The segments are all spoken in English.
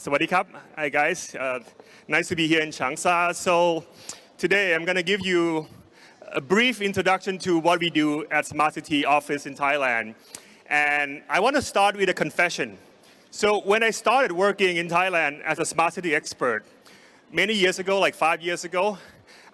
Sawadee Hi guys, nice to be here in Changsha. So today I'm going to give you a brief introduction to what we do at Smart City office in Thailand. And I want to start with a confession. So when I started working in Thailand as a Smart City expert, many years ago, like 5 years ago,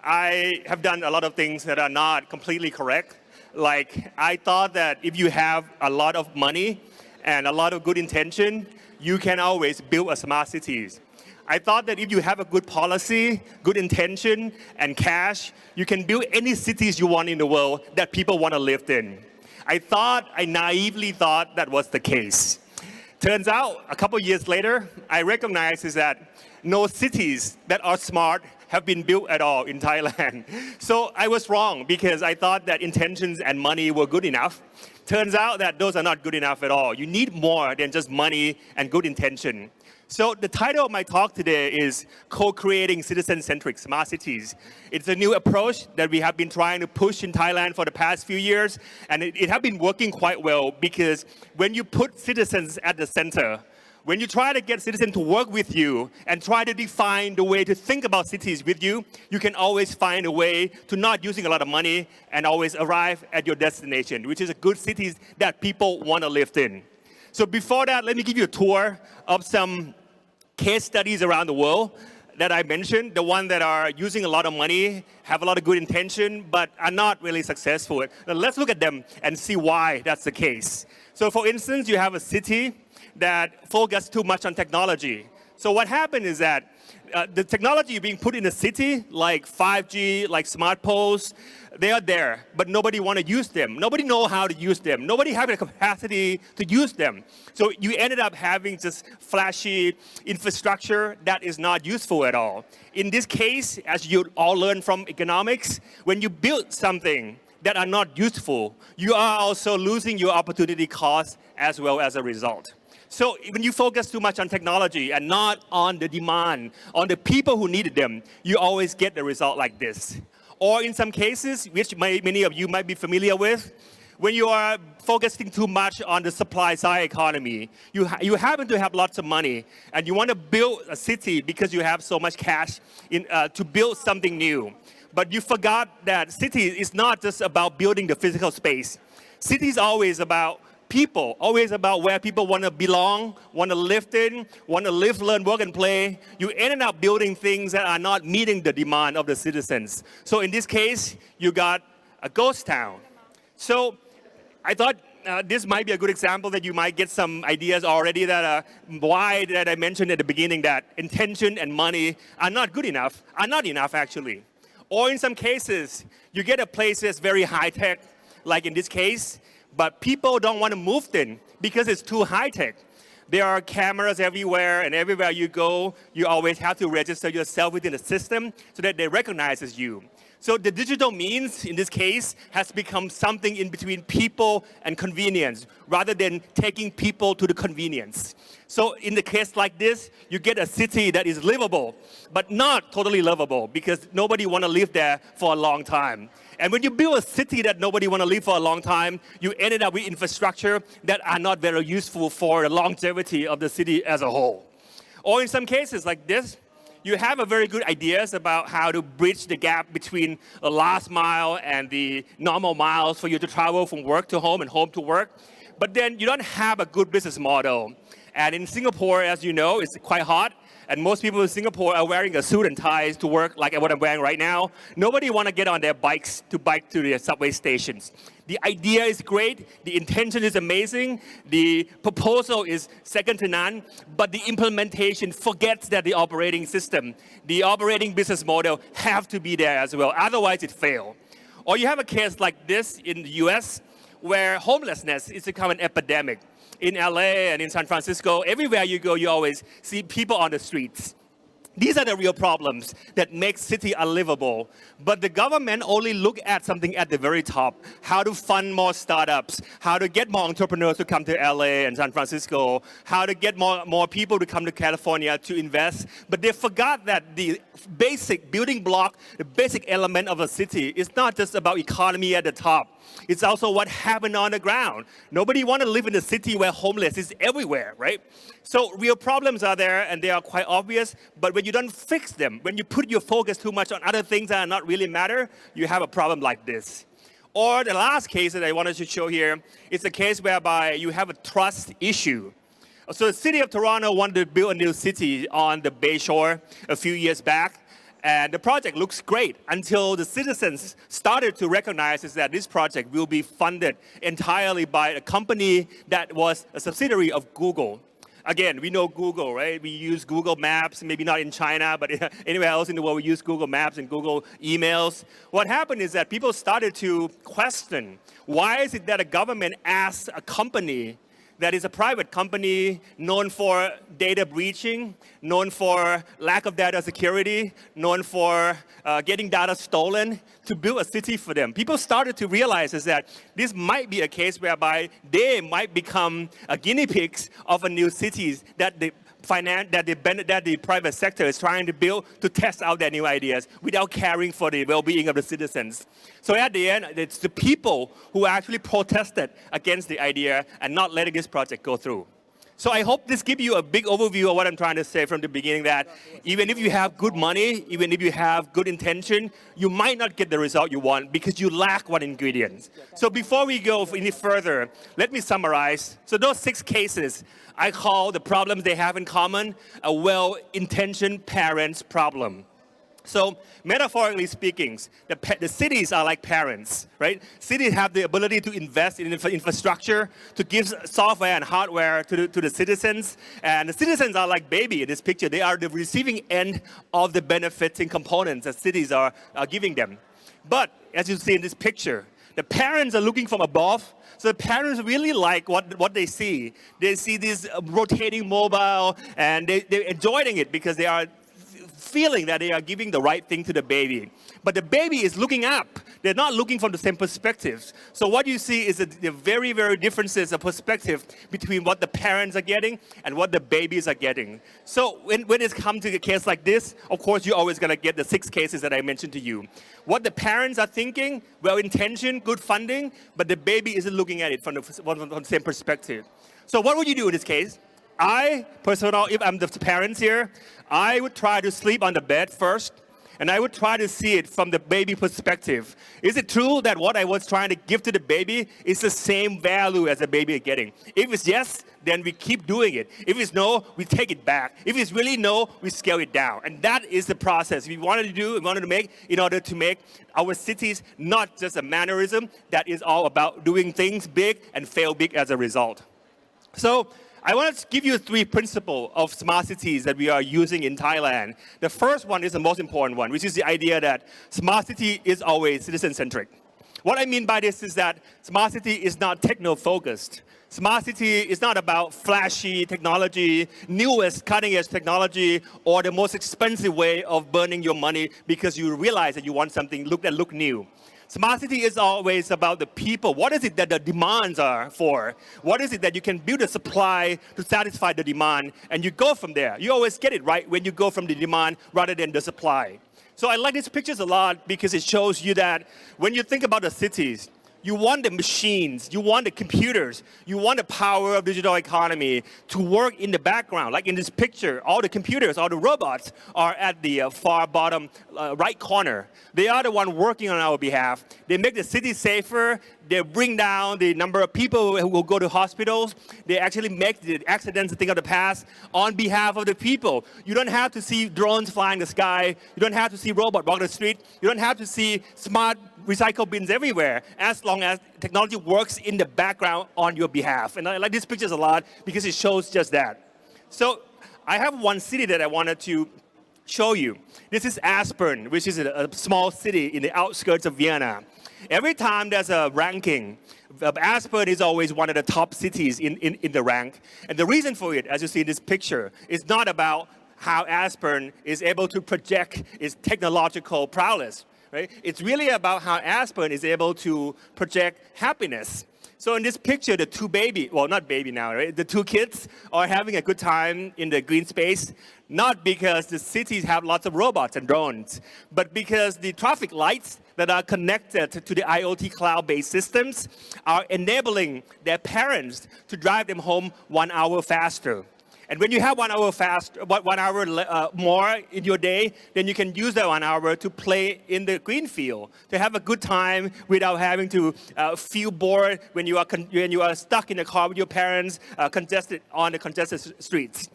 I have done a lot of things that are not completely correct. Like I thought that if you have a lot of money and a lot of good intention, you can always build a smart cities. I thought that if you have a good policy, good intention, and cash, you can build any cities you want in the world that people want to live in. I naively thought that was the case. Turns out, a couple years later, I recognized is that no cities that are smart have been built at all in Thailand. So I was wrong because I thought that intentions and money were good enough. Turns out that those are not good enough at all. You need more than just money and good intention. So the title of my talk today is Co-creating Citizen-Centric Smart Cities. It's a new approach that we have been trying to push in Thailand for the past few years, and it has been working quite well because when you put citizens at the center, when you try to get citizens to work with you and try to define the way to think about cities with you, you can always find a way to not using a lot of money and always arrive at your destination, which is a good cities that people want to live in. So before that, let me give you a tour of some case studies around the world that I mentioned, the ones that are using a lot of money, have a lot of good intention, but are not really successful. Now let's look at them and see why that's the case. So for instance, you have a city that focus too much on technology. So what happened is that the technology being put in the city, like 5G, like smart poles, they are there, but nobody want to use them. Nobody know how to use them. Nobody have the capacity to use them. So you ended up having just flashy infrastructure that is not useful at all. In this case, as you all learn from economics, when you build something that are not useful, you are also losing your opportunity cost as well as a result. So when you focus too much on technology and not on the demand, on the people who needed them, you always get the result like this. Or in some cases, which many of you might be familiar with, when you are focusing too much on the supply side economy, you happen to have lots of money and you want to build a city because you have so much cash to build something new. But you forgot that city is not just about building the physical space. City is always about people, always about where people want to belong, want to live in, want to live, learn, work, and play. You ended up building things that are not meeting the demand of the citizens. So in this case, you got a ghost town. So I thought this might be a good example that you might get some ideas already that why that I mentioned at the beginning that intention and money are not good enough, are not enough actually. Or in some cases, you get a place that's very high tech, like in this case, but people don't want to move in because it's too high tech. There are cameras everywhere, and everywhere you go, you always have to register yourself within the system so that they recognize you. So the digital means, in this case, has become something in between people and convenience, rather than taking people to the convenience. So in the case like this, you get a city that is livable, but not totally livable because nobody want to live there for a long time. And when you build a city that nobody want to live for a long time, you ended up with infrastructure that are not very useful for the longevity of the city as a whole. Or in some cases like this, you have a very good ideas about how to bridge the gap between the last mile and the normal miles for you to travel from work to home and home to work. But then you don't have a good business model. And in Singapore, as you know, it's quite hot. And most people in Singapore are wearing a suit and ties to work like what I'm wearing right now. Nobody want to get on their bikes to bike to the subway stations. The idea is great, the intention is amazing, the proposal is second to none, but the implementation forgets that the operating system, the operating business model have to be there as well, otherwise it fails. Or you have a case like this in the US where homelessness is become an epidemic. In LA and in San Francisco, everywhere you go, you always see people on the streets. These are the real problems that make city unlivable. But the government only look at something at the very top, how to fund more startups, how to get more entrepreneurs to come to LA and San Francisco, how to get more people to come to California to invest. But they forgot that the basic building block, the basic element of a city is not just about economy at the top. It's also what happened on the ground. Nobody want to live in a city where homeless is everywhere, right? So real problems are there and they are quite obvious, but when you don't fix them, when you put your focus too much on other things that are not really matter, you have a problem like this. Or the last case that I wanted to show here is a case whereby you have a trust issue. So the city of Toronto wanted to build a new city on the Bay Shore a few years back. And the project looks great until the citizens started to recognize that this project will be funded entirely by a company that was a subsidiary of Google. Again, we know Google, right? We use Google Maps, maybe not in China, but anywhere else in the world we use Google Maps and Google emails. What happened is that people started to question, why is it that a government asks a company that is a private company known for data breaching, known for lack of data security, known for getting data stolen, to build a city for them. People started to realize is that this might be a case whereby they might become guinea pigs of a new cities that the private sector is trying to build to test out their new ideas without caring for the well-being of the citizens. So at the end, it's the people who actually protested against the idea and not letting this project go through. So I hope this gives you a big overview of what I'm trying to say from the beginning, that even if you have good money, even if you have good intention, you might not get the result you want because you lack one ingredient. So before we go any further, let me summarize. So those 6 cases, I call the problems they have in common a well-intentioned parents problem. So metaphorically speaking, the cities are like parents, right? Cities have the ability to invest in infrastructure, to give software and hardware to the citizens. And the citizens are like baby in this picture. They are the receiving end of the benefits and components that cities are giving them. But as you see in this picture, the parents are looking from above. So the parents really like what they see. They see this rotating mobile and they're enjoying it because they are feeling that they are giving the right thing to the baby. But the baby is looking up. They're not looking from the same perspectives. So what you see is the very, very differences of perspective between what the parents are getting and what the babies are getting. So when it comes to a case like this, of course, you're always going to get the 6 cases that I mentioned to you. What the parents are thinking, well-intentioned, good funding, but the baby isn't looking at it from the same perspective. So what would you do in this case? I, personally, if I'm the parents here, I would try to sleep on the bed first, and I would try to see it from the baby perspective. Is it true that what I was trying to give to the baby is the same value as the baby is getting? If it's yes, then we keep doing it. If it's no, we take it back. If it's really no, we scale it down. And that is the process we wanted to make in order to make our cities not just a mannerism that is all about doing things big and fail big as a result. So I want to give you 3 principles of smart cities that we are using in Thailand. The first one is the most important one, which is the idea that smart city is always citizen-centric. What I mean by this is that smart city is not techno-focused. Smart city is not about flashy technology, newest cutting-edge technology, or the most expensive way of burning your money because you realize that you want something that look new. Smart city is always about the people. What is it that the demands are for? What is it that you can build a supply to satisfy the demand, and you go from there. You always get it right when you go from the demand rather than the supply. So I like these pictures a lot because it shows you that when you think about the cities, you want the machines, you want the computers, you want the power of digital economy to work in the background. Like in this picture, all the computers, all the robots are at the far bottom right corner. They are the one working on our behalf. They make the city safer. They bring down the number of people who will go to hospitals. They actually make the accidents a thing of the past on behalf of the people. You don't have to see drones flying the sky. You don't have to see robots walk the street. You don't have to see smart recycle bins everywhere, as long as technology works in the background on your behalf. And I like these pictures a lot because it shows just that. So I have one city that I wanted to show you. This is Aspern, which is a small city in the outskirts of Vienna. Every time there's a ranking, Aspern is always one of the top cities in the rank. And the reason for it, as you see in this picture, is not about how Aspern is able to project its technological prowess. Right? It's really about how Aspern is able to project happiness. So in this picture, the two not baby now, right? The two kids are having a good time in the green space, not because the cities have lots of robots and drones, but because the traffic lights that are connected to the IoT cloud-based systems are enabling their parents to drive them home 1 hour faster. And when you have 1 hour more in your day, then you can use that 1 hour to play in the green field, to have a good time without having to feel bored when you are stuck in a car with your parents, congested on the congested streets.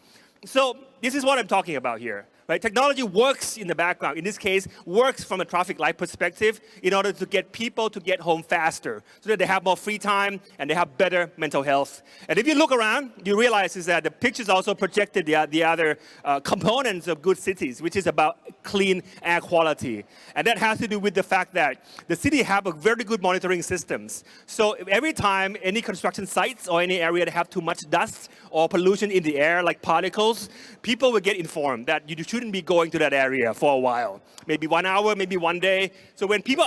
So this is what I'm talking about here. Right? Technology works in the background. In this case, works from a traffic light perspective in order to get people to get home faster so that they have more free time and they have better mental health. And if you look around, you realize is that the pictures also projected the other components of good cities, which is about clean air quality. And that has to do with the fact that the city have a very good monitoring systems. So every time any construction sites or any area that have too much dust or pollution in the air, like particles, people will get informed that you shouldn't be going to that area for a while. Maybe 1 hour, maybe 1 day. So when people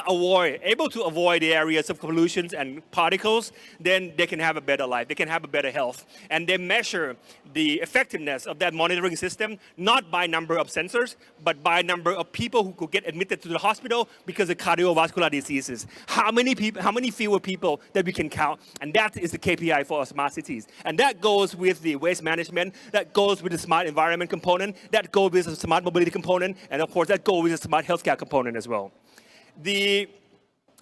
able to avoid the areas of pollution and particles, then they can have a better life. They can have a better health. And they measure the effectiveness of that monitoring system, not by number of sensors, but by number of people who could get admitted to the hospital because of cardiovascular diseases. How many fewer people that we can count. And that is the KPI for our smart cities. And that goes with the waste management, that goes with the smart environment component, that goes with the smart mobility component, and of course that goes with the smart healthcare component as well. The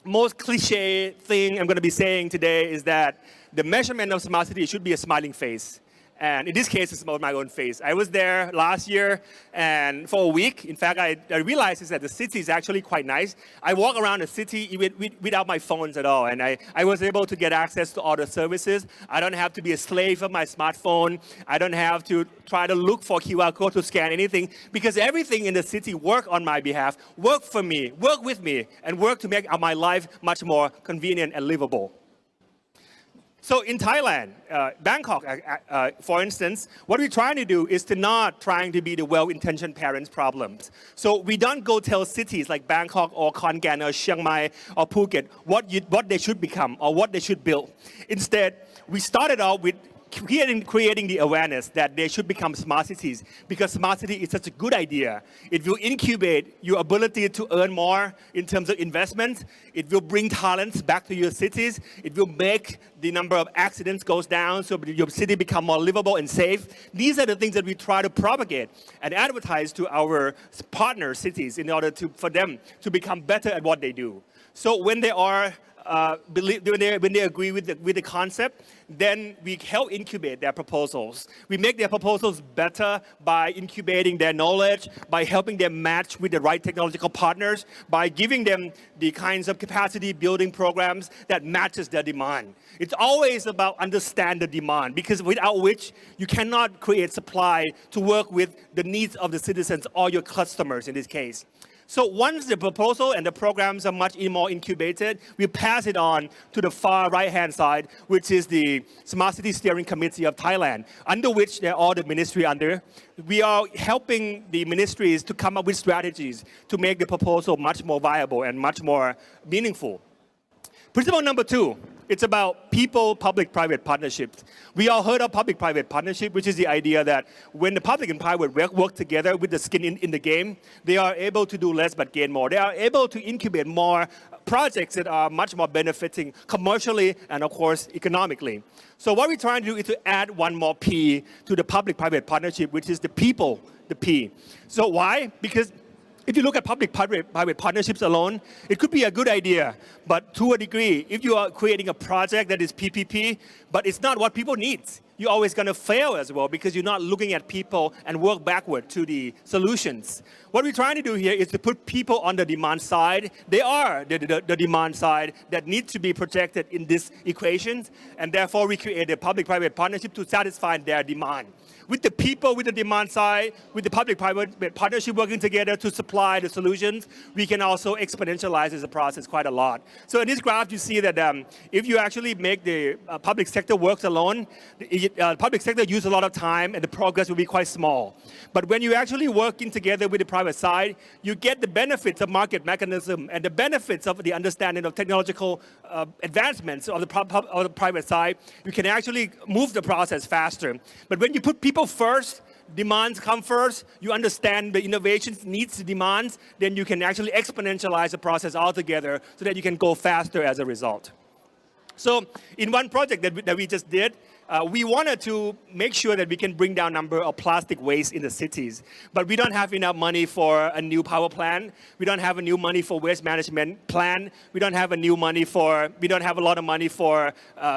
most cliche thing I'm going to be saying today is that the measurement of smart city should be a smiling face. And in this case, it's about my own face. I was there last year and for a week. In fact, I realized is that the city is actually quite nice. I walk around the city without my phones at all. And I was able to get access to all the services. I don't have to be a slave of my smartphone. I don't have to try to look for QR code to scan anything because everything in the city work on my behalf, work for me, work with me, and work to make my life much more convenient and livable. So in Thailand, Bangkok, for instance, what we're trying to do is to not trying to be the well-intentioned parents' problems. So we don't go tell cities like Bangkok or Khon Kaen or Chiang Mai or Phuket what they should become or what they should build. Instead, we started out with creating the awareness that they should become smart cities because smart city is such a good idea. It will incubate your ability to earn more in terms of investment. It will bring talents back to your cities. It will make the number of accidents goes down so your city become more livable and safe. These are the things that we try to propagate and advertise to our partner cities in order for them to become better at what they do. So when they are when they agree with the concept, then we help incubate their proposals. We make their proposals better by incubating their knowledge, by helping them match with the right technological partners, by giving them the kinds of capacity building programs that matches their demand. It's always about understand the demand because without which you cannot create supply to work with the needs of the citizens or your customers in this case. So once the proposal and the programs are much more incubated, we pass it on to the far right-hand side, which is the Smart City Steering Committee of Thailand, under which there are all the ministry under. We are helping the ministries to come up with strategies to make the proposal much more viable and much more meaningful. Principle number 2, it's about people-public-private partnerships. We all heard of public-private partnership, which is the idea that when the public and private work together with the skin in the game, they are able to do less but gain more. They are able to incubate more projects that are much more benefiting commercially and, of course, economically. So what we're trying to do is to add one more P to the public-private partnership, which is the people, the P. So why? Because if you look at public-private partnerships alone, it could be a good idea, but to a degree, if you are creating a project that is PPP, but it's not what people need, you're always going to fail as well because you're not looking at people and work backward to the solutions. What we're trying to do here is to put people on the demand side. They are the demand side that needs to be protected in this equation, and therefore we create a public-private partnership to satisfy their demand. With the people, with the demand side, with the public-private partnership working together to supply the solutions, we can also exponentialize the process quite a lot. So in this graph, you see that if you actually make the public sector works alone, public sector use a lot of time and the progress will be quite small. But when you actually working together with the private side, you get the benefits of market mechanism and the benefits of the understanding of technological advancements of the private side. You can actually move the process faster. But when you put people first, demands come first, you understand the innovations, needs, demands, then you can actually exponentialize the process altogether so that you can go faster as a result. So in one project that we just did, we wanted to make sure that we can bring down number of plastic waste in the cities. But we don't have enough money for a new power plant. We don't have a new money for waste management plan. We don't have a lot of money for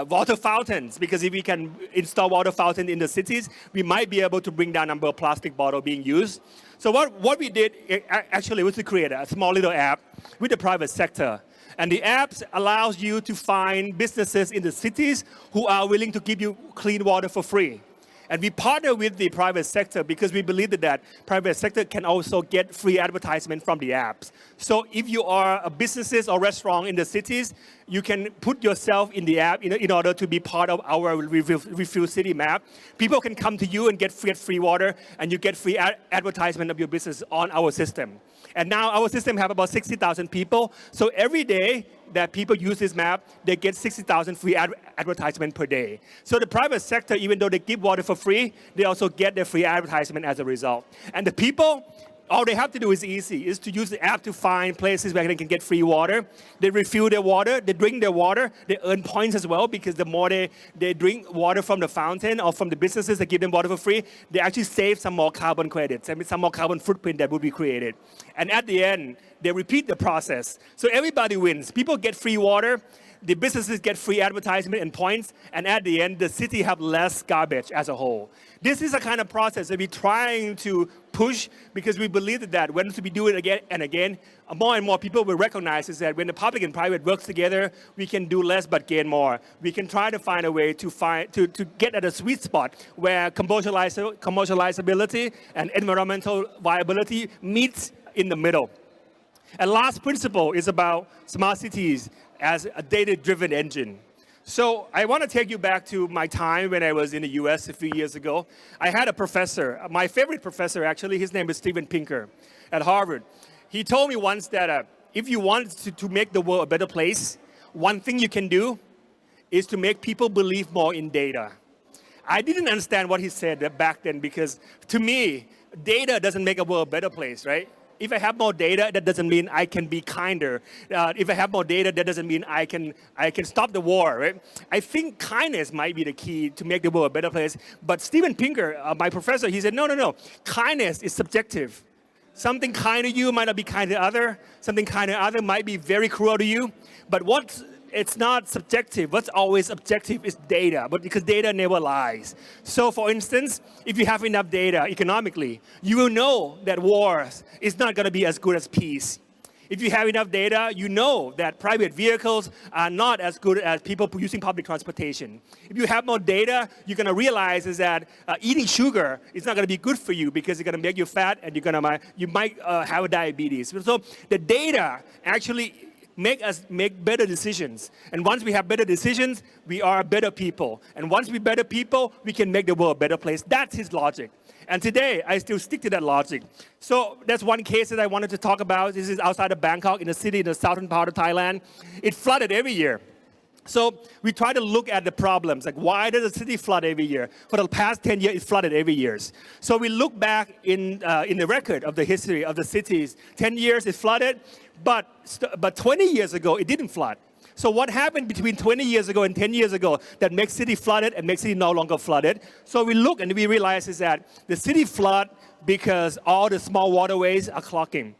water fountains, because if we can install water fountains in the cities, we might be able to bring down number of plastic bottles being used. So what we did actually was to create a small little app with the private sector. And the apps allows you to find businesses in the cities who are willing to give you clean water for free. And we partner with the private sector because we believe that private sector can also get free advertisement from the apps. So if you are a businesses or restaurant in the cities, you can put yourself in the app in order to be part of our Refill City map. People can come to you and get free water, and you get free advertisement of your business on our system. And now our system have about 60,000 people. So every day that people use this map, they get 60,000 free advertisement per day. So the private sector, even though they give water for free, they also get their free advertisement as a result. And the people, all they have to do is easy, is to use the app to find places where they can get free water. They refill their water, they drink their water, they earn points as well, because the more they drink water from the fountain or from the businesses that give them water for free, they actually save some more carbon credits, and some more carbon footprint that would be created. And at the end, they repeat the process. So everybody wins. People get free water, the businesses get free advertisement and points, and at the end, the city have less garbage as a whole. This is a kind of process that we're trying to push, because we believe that once we do it again and again, more and more people will recognize is that when the public and private works together, we can do less but gain more. We can try to find a way to get at a sweet spot where commercializability and environmental viability meets in the middle. And last principle is about smart cities as a data-driven engine. So I want to take you back to my time when I was in the US a few years ago. I had a professor, my favorite professor actually, his name is Steven Pinker at Harvard. He told me once that if you want to make the world a better place, one thing you can do is to make people believe more in data. I didn't understand what he said back then, because to me, data doesn't make a world a better place, right? If I have more data, that doesn't mean I can be kinder. If I have more data, that doesn't mean I can stop the war, right? I think kindness might be the key to make the world a better place. But Steven Pinker, my professor, he said, no. Kindness is subjective. Something kind to you might not be kind to other. Something kind to other might be very cruel to you. But it's not subjective. What's always objective is data, but because data never lies. So for instance, if you have enough data economically, you will know that wars is not going to be as good as peace. If you have enough data, you know that private vehicles are not as good as people using public transportation. If you have more data, you're going to realize is that eating sugar is not going to be good for you, because it's going to make you fat and you might have diabetes. So the data actually make us make better decisions. And once we have better decisions, we are better people. And once we're better people, we can make the world a better place. That's his logic. And today, I still stick to that logic. So that's one case that I wanted to talk about. This is outside of Bangkok, in a city in the southern part of Thailand. It flooded every year. So we try to look at the problems, like why does the city flood every year? For the past 10 years, it flooded every year. So we look back in the record of the history of the cities. 10 years it flooded, but 20 years ago, it didn't flood. So what happened between 20 years ago and 10 years ago that makes city flooded and makes city no longer flooded? So we look and we realize is that the city flood because all the small waterways are clogging.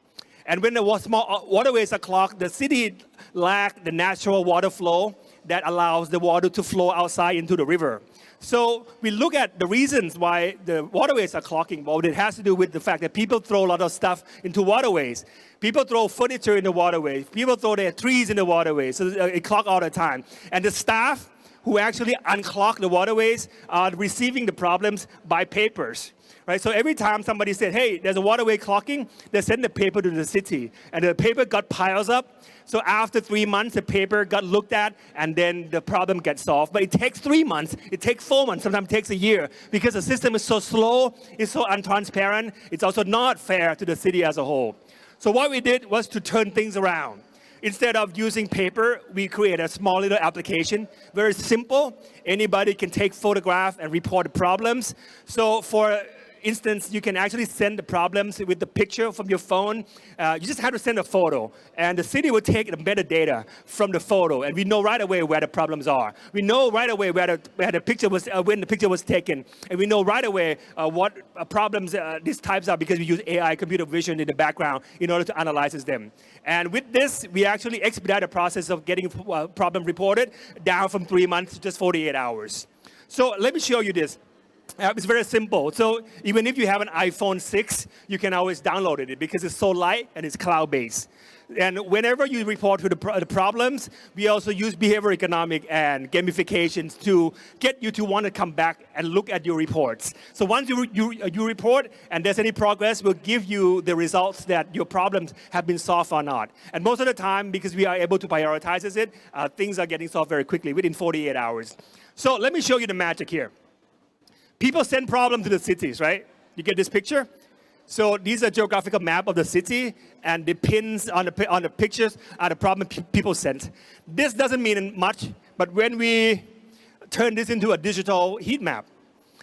And when the small waterways are clogged, the city lacks the natural water flow that allows the water to flow outside into the river. So we look at the reasons why the waterways are clogging. Well, it has to do with the fact that people throw a lot of stuff into waterways. People throw furniture in the waterways. People throw their trees in the waterways. So it clogs all the time. And the staff who actually unclog the waterways are receiving the problems by papers. right? So every time somebody said, hey, there's a waterway clogging, they send the paper to the city, and the paper got piles up. So after 3 months, the paper got looked at, and then the problem gets solved. But it takes 3 months, it takes 4 months, sometimes it takes a year, because the system is so slow, it's so untransparent, it's also not fair to the city as a whole. So what we did was to turn things around. Instead of using paper, we created a small little application, very simple. Anybody can take photographs and report the problems. So for instance, you can actually send the problems with the picture from your phone. You just have to send a photo, and the city will take the metadata from the photo, and we know right away where the problems are. We know right away where the picture was, when the picture was taken, and we know right away what problems these types are, because we use AI, computer vision in the background in order to analyze them. And with this, we actually expedite the process of getting a problem reported down from 3 months to just 48 hours. So let me show you this. It's very simple. So even if you have an iPhone 6, you can always download it because it's so light and it's cloud-based. And whenever you report to the problems, we also use behavior economic and gamifications to get you to want to come back and look at your reports. So once you report and there's any progress, we'll give you the results that your problems have been solved or not. And most of the time, because we are able to prioritize it, things are getting solved very quickly, within 48 hours. So let me show you the magic here. People send problems to the cities, right? You get this picture? So these are geographical map of the city, and the pins on the pictures are the problem people sent. This doesn't mean much, but when we turn this into a digital heat map,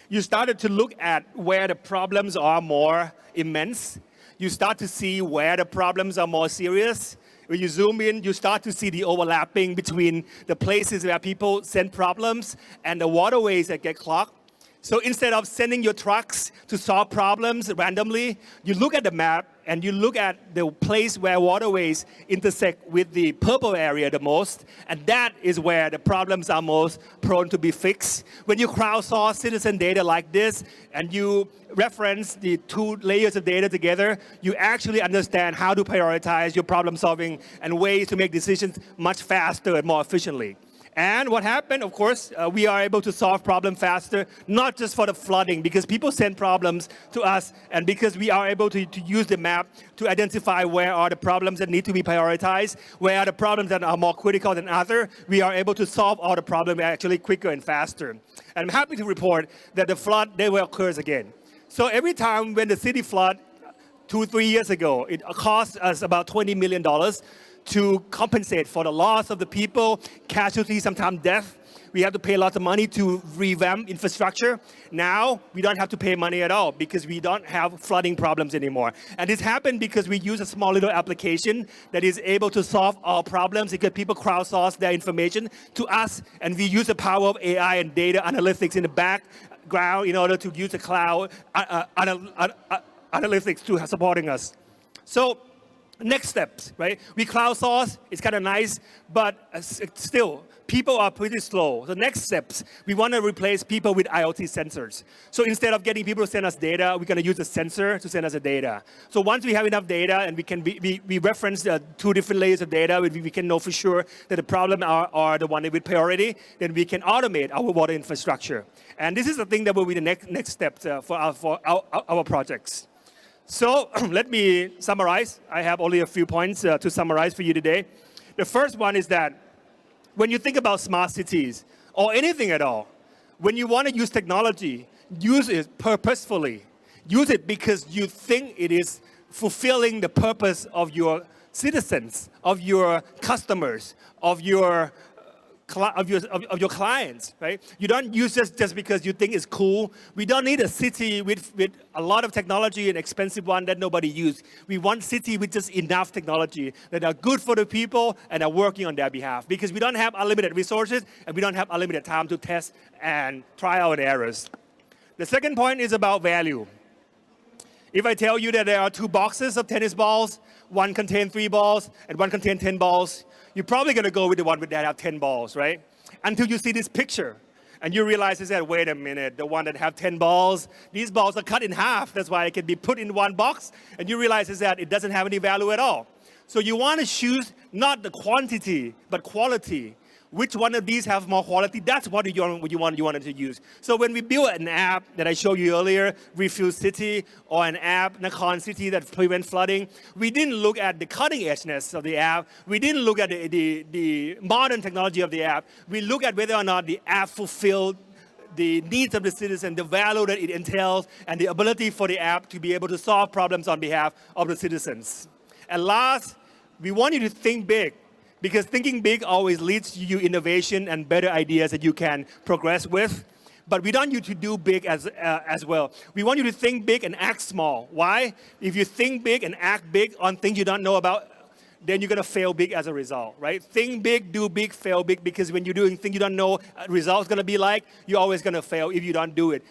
you started to look at where the problems are more immense. You start to see where the problems are more serious. When you zoom in, you start to see the overlapping between the places where people send problems and the waterways that get clogged. So instead of sending your trucks to solve problems randomly, you look at the map and you look at the place where waterways intersect with the purple area the most, and that is where the problems are most prone to be fixed. When you crowdsource citizen data like this and you reference the 2 layers of data together, you actually understand how to prioritize your problem solving and ways to make decisions much faster and more efficiently. And what happened, of course, we are able to solve problems faster, not just for the flooding, because people send problems to us, and because we are able to use the map to identify where are the problems that need to be prioritized, where are the problems that are more critical than others, we are able to solve all the problems actually quicker and faster. And I'm happy to report that the flood never occurs again. So every time when the city flood 2-3 years ago, it cost us about $20 million to compensate for the loss of the people, casualties, sometimes death. We have to pay lots of money to revamp infrastructure. Now, we don't have to pay money at all because we don't have flooding problems anymore. And this happened because we use a small little application that is able to solve all problems because people crowdsource their information to us, and we use the power of AI and data analytics in the background in order to use the cloud analytics to supporting us. So, next steps, right? We crowdsource, it's kind of nice, but still, people are pretty slow. The next steps, we want to replace people with IoT sensors. So instead of getting people to send us data, we're going to use a sensor to send us the data. So once we have enough data and we reference 2 different layers of data, we can know for sure that the problem are the one with priority, then we can automate our water infrastructure. And this is the thing that will be the next steps for our projects. So let me summarize. I have only a few points to summarize for you today. The first one is that when you think about smart cities or anything at all, when you want to use technology, use it purposefully. Use it because you think it is fulfilling the purpose of your citizens, of your customers, of your clients, right? You don't use this just because you think it's cool. We don't need a city with a lot of technology, an expensive one that nobody uses. We want city with just enough technology that are good for the people and are working on their behalf, because we don't have unlimited resources and we don't have unlimited time to test and trial and errors. The second point is about value. If I tell you that there are 2 boxes of tennis balls, one contains 3 balls and one contains 10 balls, you're probably going to go with the one that have 10 balls, right? Until you see this picture and you realize that, wait a minute, the one that have 10 balls, these balls are cut in half. That's why it can be put in one box. And you realize that it doesn't have any value at all. So you want to choose not the quantity, but quality. which one of these have more quality, that's what you wanted to use. So when we build an app that I showed you earlier, Refill City, or an app, Nakhon City, that prevent flooding, we didn't look at the cutting edgeness of the app. We didn't look at the modern technology of the app. We look at whether or not the app fulfilled the needs of the citizen, the value that it entails, and the ability for the app to be able to solve problems on behalf of the citizens. And last, we want you to think big, because thinking big always leads to you innovation and better ideas that you can progress with. But we want you to do big as well. We want you to think big and act small. Why? If you think big and act big on things you don't know about, then you're going to fail big as a result, right? Think big, do big, fail big, because when you're doing things you don't know results going to be like, you're always going to fail if you don't do it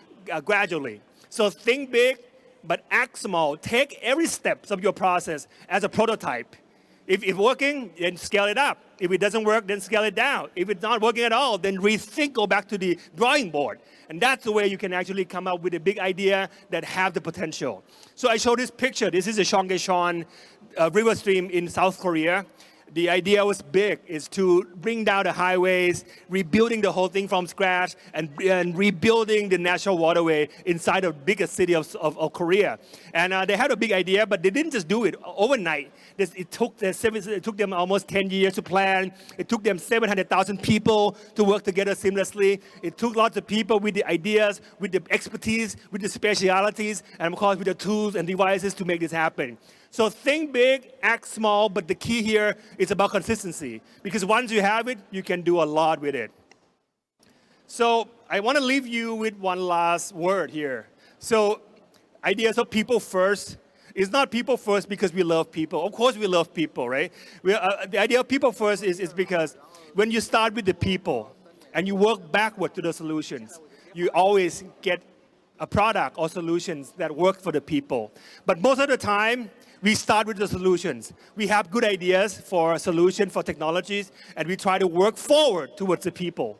gradually. So think big, but act small. Take every step of your process as a prototype. If it's working, then scale it up. If it doesn't work, then scale it down. If it's not working at all, then rethink, go back to the drawing board. And that's the way you can actually come up with a big idea that have the potential. So I show this picture. This is a Cheonggyecheon river stream in South Korea. The idea was big, is to bring down the highways, rebuilding the whole thing from scratch, and rebuilding the national waterway inside the biggest city of Korea. And they had a big idea, but they didn't just do it overnight. It took them almost 10 years to plan. It took them 700,000 people to work together seamlessly. It took lots of people with the ideas, with the expertise, with the specialities, and of course with the tools and devices to make this happen. So think big, act small, but the key here is about consistency. Because once you have it, you can do a lot with it. So I want to leave you with one last word here. So ideas of people first. It's not people first because we love people. Of course we love people, right? The idea of people first is because when you start with the people and you work backward to the solutions, you always get a product or solutions that work for the people. But most of the time, we start with the solutions. We have good ideas for a solution for technologies, and we try to work forward towards the people,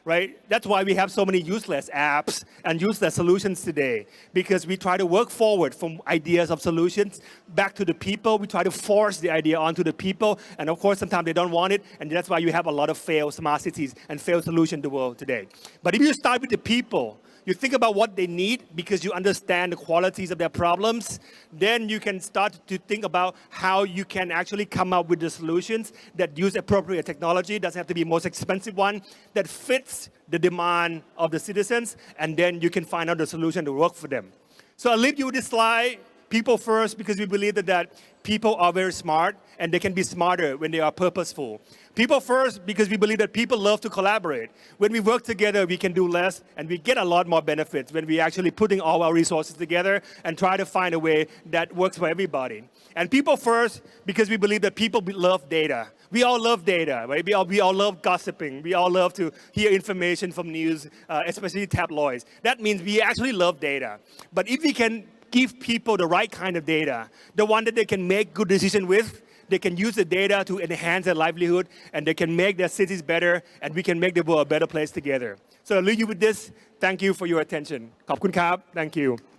right? That's why we have so many useless apps and useless solutions today, because we try to work forward from ideas of solutions back to the people. We try to force the idea onto the people, and of course, sometimes they don't want it, and that's why you have a lot of failed smart cities and failed solutions in the world today. But if you start with the people, you think about what they need because you understand the qualities of their problems, then you can start to think about how you can actually come up with the solutions that use appropriate technology. It doesn't have to be the most expensive one, that fits the demand of the citizens, and then you can find out the solution to work for them. So I'll leave you with this slide, people first, because we believe that people are very smart and they can be smarter when they are purposeful. People first, because we believe that people love to collaborate. When we work together, we can do less, and we get a lot more benefits when we actually putting all our resources together and try to find a way that works for everybody. And people first, because we believe that people love data. We all love data, right? We all love gossiping. We all love to hear information from news, especially tabloids. That means we actually love data. But if we can give people the right kind of data, the one that they can make good decisions with, they can use the data to enhance their livelihood, and they can make their cities better, and we can make the world a better place together. So I'll leave you with this. Thank you for your attention. ขอบคุณครับ Thank you.